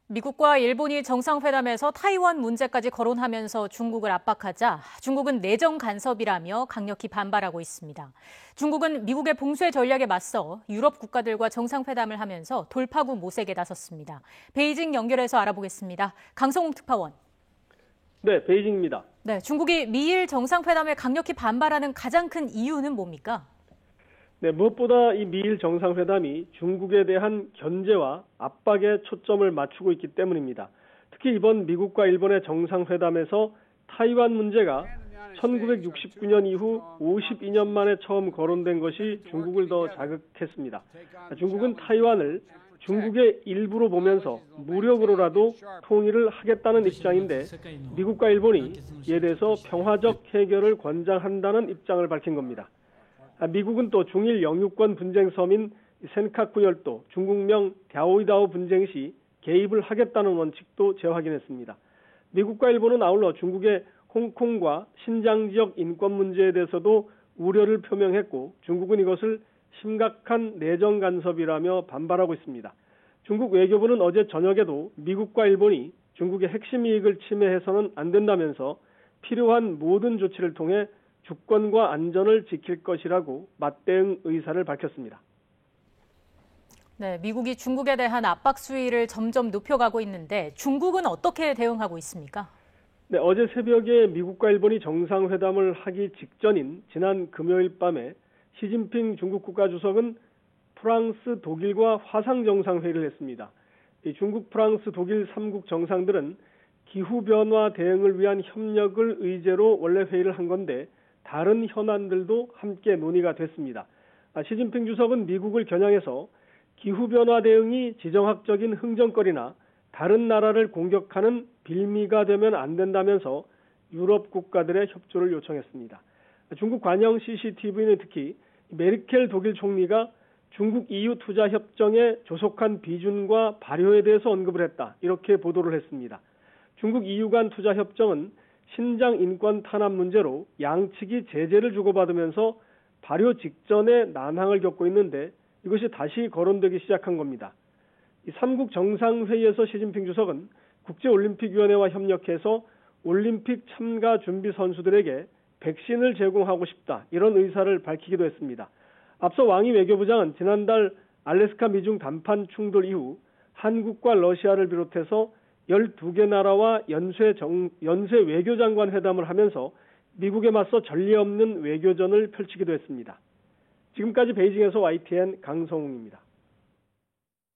미국과 일본이 정상회담에서 타이완 문제까지 거론하면서 중국을 압박하자 중국은 내정 간섭이라며 강력히 반발하고 있습니다. 중국은 미국의 봉쇄 전략에 맞서 유럽 국가들과 정상회담을 하면서 돌파구 모색에 나섰습니다. 베이징 연결해서 알아보겠습니다. 강성웅 특파원. 네, 베이징입니다. 네, 중국이 미일 정상회담에 강력히 반발하는 가장 큰 이유는 뭡니까? 네, 무엇보다 이 미일 정상회담이 중국에 대한 견제와 압박에 초점을 맞추고 있기 때문입니다. 특히 이번 미국과 일본의 정상회담에서 타이완 문제가 1969년 이후 52년 만에 처음 거론된 것이 중국을 더 자극했습니다. 중국은 타이완을 중국의 일부로 보면서 무력으로라도 통일을 하겠다는 입장인데 미국과 일본이 이에 대해서 평화적 해결을 권장한다는 입장을 밝힌 겁니다. 미국은 또 중일 영유권 분쟁 섬인 센카쿠 열도 중국명 랴오이다오 분쟁 시 개입을 하겠다는 원칙도 재확인했습니다. 미국과 일본은 아울러 중국의 홍콩과 신장 지역 인권 문제에 대해서도 우려를 표명했고 중국은 이것을 심각한 내정 간섭이라며 반발하고 있습니다. 중국 외교부는 어제 저녁에도 미국과 일본이 중국의 핵심 이익을 침해해서는 안 된다면서 필요한 모든 조치를 통해 주권과 안전을 지킬 것이라고 맞대응 의사를 밝혔습니다. 네, 미국이 중국에 대한 압박 수위를 점점 높여가고 있는데 중국은 어떻게 대응하고 있습니까? 네, 어제 새벽에 미국과 일본이 정상회담을 하기 직전인 지난 금요일 밤에 시진핑 중국 국가주석은 프랑스, 독일과 화상정상회의를 했습니다. 중국, 프랑스, 독일 3국 정상들은 기후변화 대응을 위한 협력을 의제로 원래 회의를 한 건데 다른 현안들도 함께 논의가 됐습니다. 시진핑 주석은 미국을 겨냥해서 기후변화 대응이 지정학적인 흥정거리나 다른 나라를 공격하는 빌미가 되면 안 된다면서 유럽 국가들의 협조를 요청했습니다. 중국 관영 CCTV는 특히 메르켈 독일 총리가 중국 EU 투자 협정의 조속한 비준과 발효에 대해서 언급을 했다. 이렇게 보도를 했습니다. 중국 EU 간 투자 협정은 신장 인권 탄압 문제로 양측이 제재를 주고받으면서 발효 직전에 난항을 겪고 있는데 이것이 다시 거론되기 시작한 겁니다. 이 3국 정상회의에서 시진핑 주석은 국제올림픽위원회와 협력해서 올림픽 참가 준비 선수들에게 백신을 제공하고 싶다. 이런 의사를 밝히기도 했습니다. 앞서 왕이 외교부장은 지난달 알래스카 미중 단판 충돌 이후 한국과 러시아를 비롯해서 12개 나라와 연쇄 외교장관 회담을 하면서 미국에 맞서 전례 없는 외교전을 펼치기도 했습니다. 지금까지 베이징에서 YTN 강성웅입니다.